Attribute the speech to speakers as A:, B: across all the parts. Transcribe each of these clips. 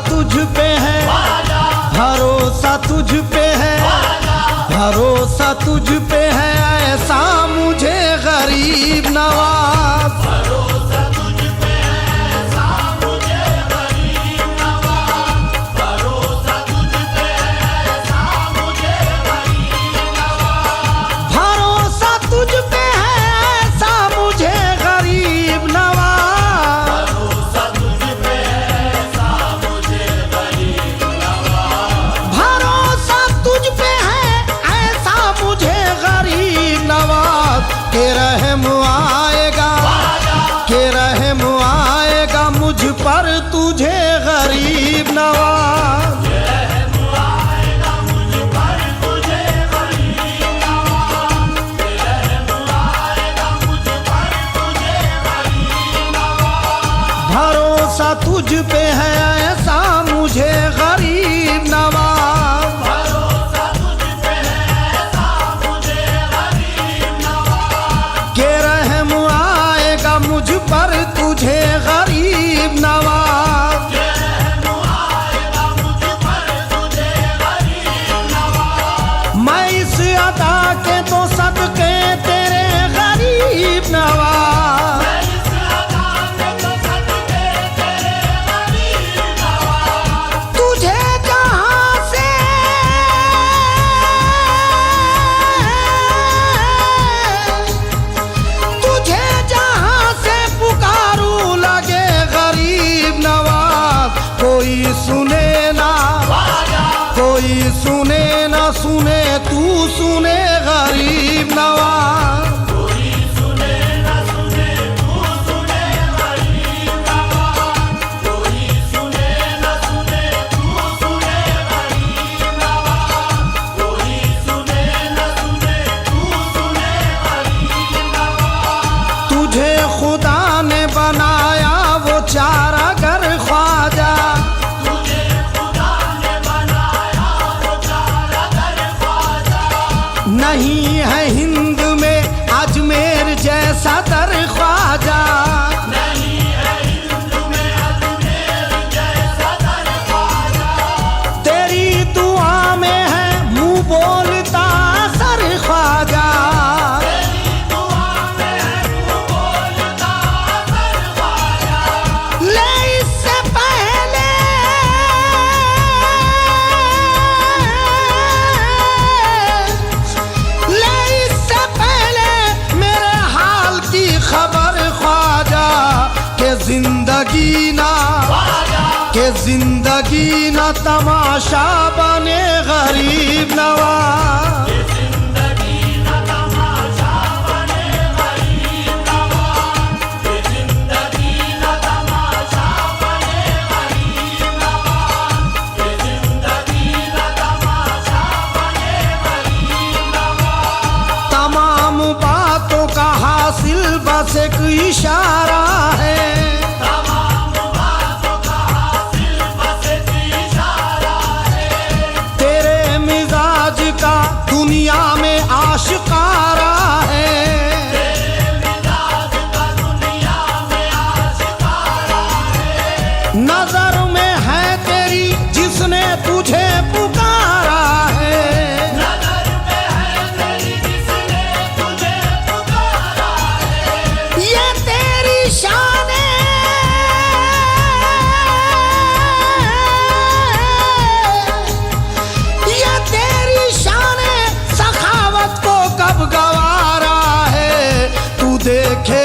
A: तुझ पे है, भरोसा तुझ पे है, भरोसा तुझ पे है ऐसा मुझे गरीब नवाज।
B: भरोसा तुझ पे है ऐसा मुझे गरीब नवाज, भरोसा तुझ पे है ऐसा मुझे गरीब नवाज,
A: भरोसा तुझ पे है ऐसा मुझे गरीब नवाज,
B: भरोसा तुझ पे है ऐसा मुझे गरीब नवाज,
A: भरोसा तुझ पे है ऐसा मुझे गरीब नवाज। के रहम आएगा, के रहम आएगा मुझ पर तुझे गरीब नवाज।
B: रहम आएगा मुझ पर तुझे गरीब नवाज, रहम आएगा मुझ पर तुझे गरीब नवाज,
A: भरोसा तुझ पे है ऐसा मुझे गरीब नवाज,
B: भरोसा तुझ पे है ऐसा मुझे गरीब नवाज,
A: के रहम आएगा मुझ पर तुझे गरीब नवाज।
B: रहम आएगा मुझ पर तुझे गरीब नवाज,
A: मैं इस अदा के तो सदके तेरे गरीब नवाज,
B: मैं इस अदा में तो सदके तेरे गरीब नवाज,
A: तुझे जहां से तुझे जहां से पुकारूं लगे गरीब नवाज। कोई सुने ना, कोई सुने ना सुने तू सुने गरीब नवाज।
B: कोई सुने न सुने तू सुने गरीब नवाज, कोई सुने न सुने तू सुने गरीब नवाज, कोई सुने न सुने तू सुने गरीब नवाज,
A: तुझे खुदा ने बनाया वो चारागर ख्वाजा,
B: तुझे खुदा ने बनाया वो चारागर ख्वाजा,
A: नहीं है हिंद में अजमेर जैसा दर ख्वाजा।
B: नहीं है हिंद में अजमेर जैसा दर ख्वाजा,
A: तेरी दुआ में है मुंह बोलता सर ख्वाजा।
B: तेरी दुआ में है तू बोलता सर ख्वाजा,
A: ले इससे पहले ले इससे पहले मेरे हाल की खबर ख्वाजा, के जिंदगी ना, के जिंदगी ना तमाशा बने गरीब नवाज।
B: जिंदगी न तमाशा बने गरीब नवाज, जिंदगी न तमाशा बने गरीब नवाज, जिंदगी न तमाशा बने गरीब नवाज,
A: तमाम बातों का हासिल बस एक इशारा है,
B: तमाम बातों का हासिल बस एक इशारा है,
A: तेरे मिजाज का दुनिया में आशिकारा है।
B: तेरे मिजाज का दुनिया में आशिकारा है,
A: नजर में है तेरी जिसने तुझे पुकारा है,
B: नजर में है तेरी जिसने तुझे पुकारा है,
A: ये तेरी शान है, ये तेरी शान है, सखावत को कब गवारा है। तू देखे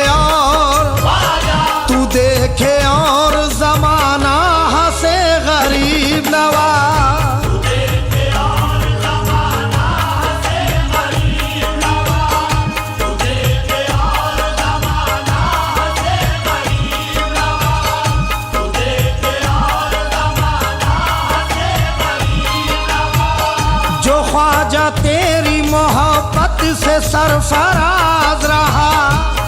A: और जमाना हंसे गरीब नवाज।
B: देखे और ज़माना हंसे गरीब नवाज, तू देखे और ज़माना हंसे गरीब नवाज, तू देखे और ज़माना हंसे गरीब नवाज,
A: जो ख्वाजा तेरी मोहब्बत से सरफराज रहा,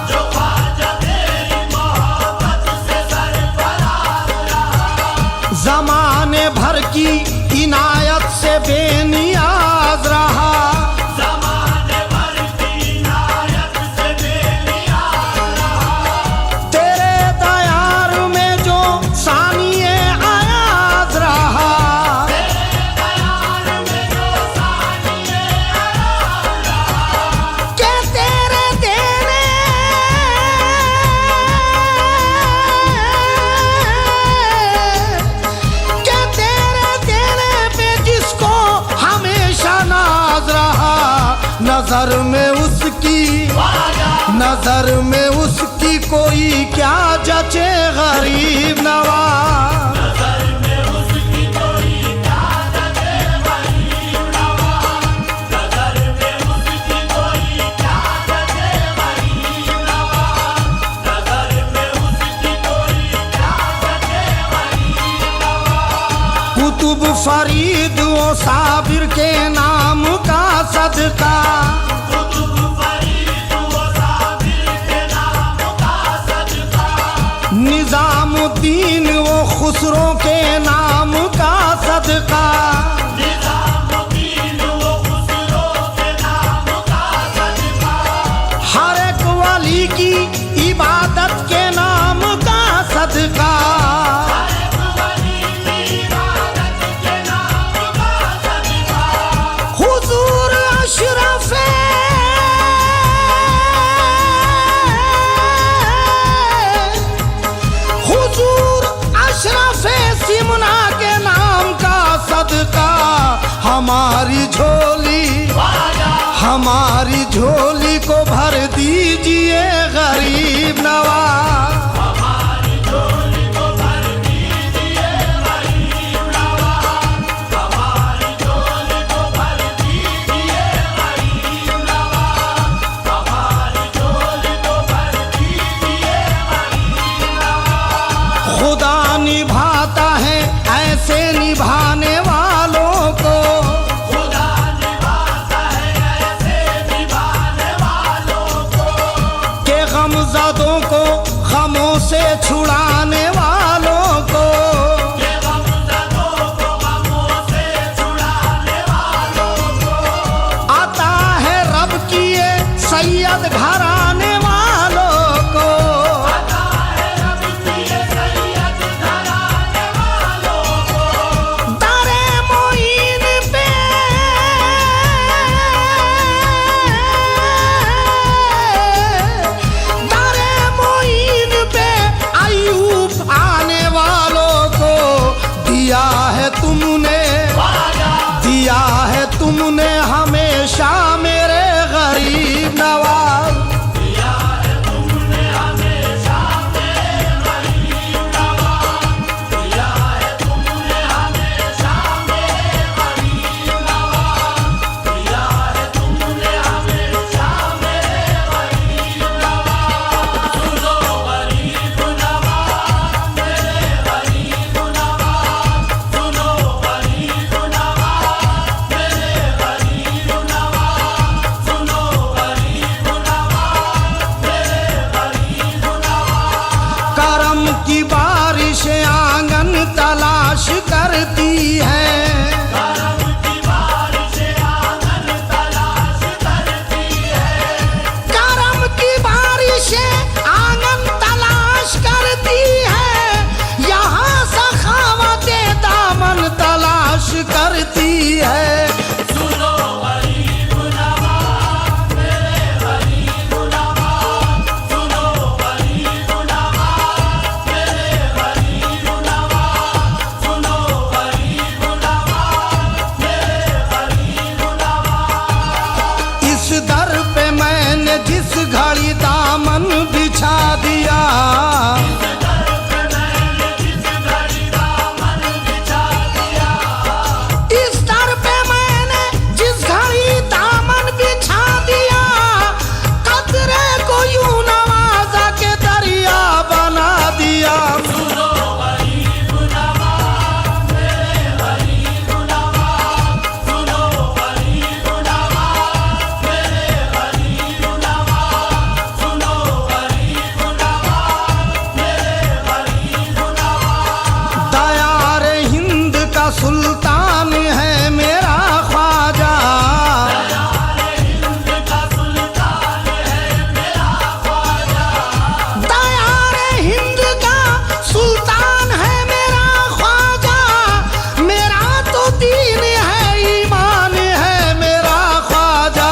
B: जो ख्वाजा तेरी मोहब्बत से सरफराज रहा,
A: जमाने भर की इनायत से बेनियाज रहा।
B: ज़माने भर की इनायत से बेनियाज रहा,
A: तेरे दयार में जो सानिए आयाज नजर में उसकी, नजर में उसकी कोई क्या जचे गरीब नवाज। कुतुब फरीद वो साबिर के नाम का सदका, निजामुद्दीन वो खुसरो के नाम का सदका, हर एक वली की इबादत के नाम का सदका, हुजूर अशरफे सिमना के नाम का सदका, हमारी झोली, हमारी झोली को भर दीजिए गरीब नवाज। खुदा निभाता है ऐसे निभाने वालों को, खुदा निभाता है ऐसे निभाने वालों को, के गमज़दों को गमों से छुड़ाने वालों को, के गमज़दों को गमों से छुड़ाने वालों को, आता है रब की ये सैयद घराने वालों को, दिया है तुमने हमेशा मेरे गरीब नवाज, दिया है तुमने हमेशा मेरे गरीब नवाज, दिया है तुमने हमेशा मेरे गरीब नवाज, दिया है तुमने हमेशा मेरे गरीब नवाज। सुनो गरीब नवाज मेरे गरीब नवाज, सुनो गरीब नवाज मेरे गरीब नवाज, सुनो गरीब नवाज मेरे गरीब नवाज। करम की बारिश आंगन तलाश करती है, करम की बारिश आंगन तलाश करती है, करम की बारिश आंगन तलाश करती है, यहाँ सखावते दामन तलाश करती है। सुनो गरीब नवाज मेरे गरीब नवाज, सुनो गरीब नवाज मेरे गरीब नवाज, सुनो गरीब नवाज मेरे गरीब नवाज। इस दर पे मैंने जिस घड़ी दामन बिछा दिया, इस दर पे मैंने जिस घड़ी दामन बिछा दिया, कतरे को यूं नवाजा के दरिया बना दिया। सुनो गरीब नवाज मेरे गरीब नवाज, सुनो गरीब नवाज मेरे गरीब नवाज, सुनो गरीब नवाज मेरे गरीब नवाज। दयार हिंद का सुल्तान है मेरा ख्वाजा, दयार हिंद का सुल्तान है मेरा ख्वाजा, दयार हिंद का सुल्तान है मेरा ख्वाजा, मेरा तो दीन है ईमान है मेरा ख्वाजा।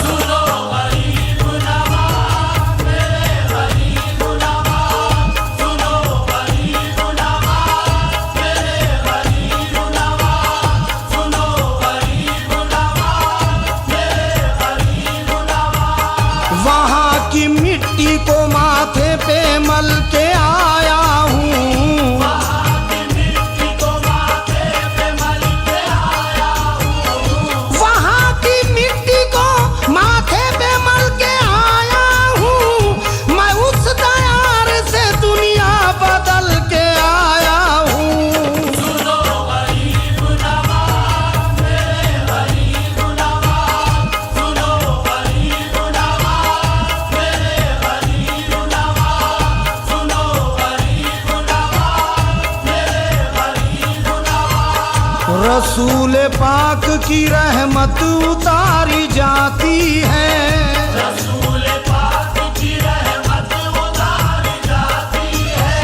A: सुनो गरीब नवाज मेरे गरीब नवाज, सुनो गरीब नवाज मेरे गरीब नवाज, रसूल पाक की रहमत उतारी जाती है।
B: रसूल पाक की रहमत उतारी जाती है।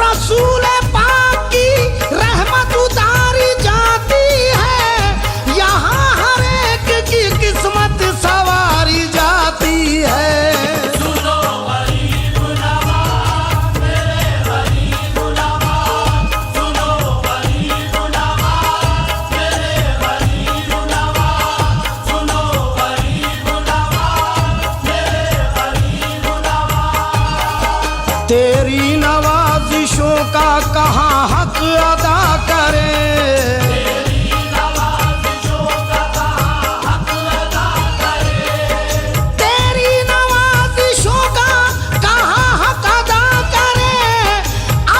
A: रसूल पाक की रहमत उतारी जाती है। यहाँ हर एक की किस्मत सवारी जाती है।
B: सुनो गरीब नवाज मेरे गरीब नवाज, सुनो गरीब नवाज मेरे गरीब नवाज, सुनो गरीब नवाज मेरे गरीब नवाज।
A: तेरी नवाजिशों का कहाँ हक अदा करें।
B: तेरी नवाज़िशों का कहाँ हक अदा करें।
A: तेरी नवाजिशों का कहाँ हक अदा करें।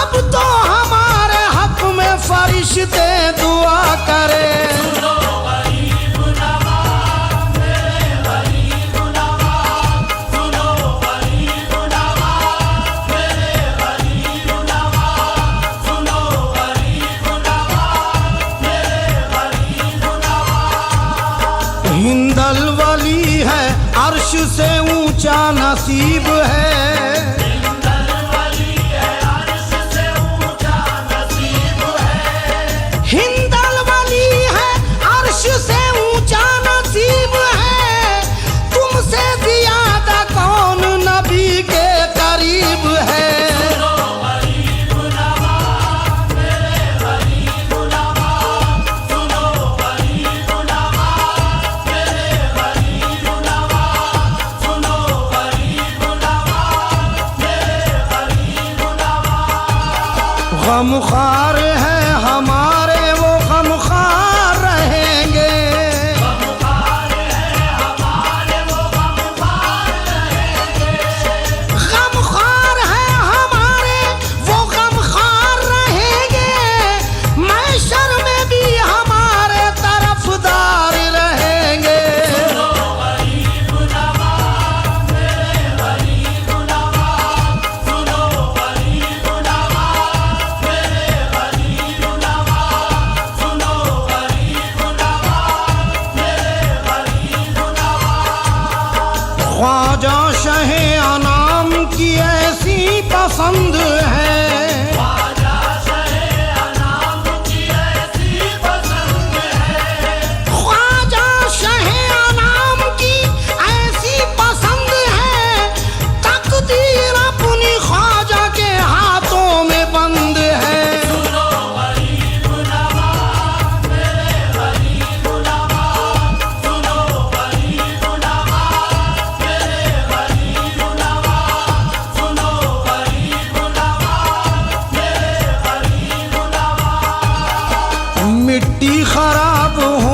A: अब तो हमारे हक में फरिश्ते दुआ करें।
B: सुनो गरीब नवाज मेरे गरीब नवाज, सुनो गरीब नवाज मेरे गरीब नवाज, सुनो गरीब नवाज मेरे गरीब नवाज।
A: हिंदल वली है अर्श से ऊंचा नसीब है।
B: हिंदल वली है अर्श से ऊंचा नसीब है।
A: हिंदल वली है अर्श से ऊंचा नसीब है। तुमसे ज्यादा कौन नबी के करीब है।
B: सुनो गरीब नवाज मेरे गरीब नवाज, सुनो गरीब नवाज मेरे गरीब नवाज, सुनो गरीब नवाज मेरे गरीब नवाज।
A: गमख्वार है हमारे वो गमख्वार रहेंगे।
B: गमख्वार है हमारे वो गमख्वार रहेंगे।
A: गमख्वार है हमारे वो गमख्वार रहेंगे। महशर में भी हमारे तरफदार रहेंगे।
B: सुनो गरीब नवाज मेरे गरीब नवाज, सुनो गरीब नवाज मेरे गरीब नवाज, सुनो गरीब नवाज मेरे गरीब नवाज।
A: ख्वाजा शहे अनाम की ऐसी पसंद है।
B: ख्वाजा शहे अनाम की ऐसी पसंद है।
A: ख्वाजा शहे अनाम की ऐसी पसंद है। तकदीर अपनी ख्वाजा के हाथों में बंद है।
B: सुनो गरीब नवाज मेरे गरीब नवाज, सुनो गरीब नवाज मेरे गरीब नवाज, सुनो गरीब नवाज मेरे गरीब नवाज।
A: मिट्टी खराब हो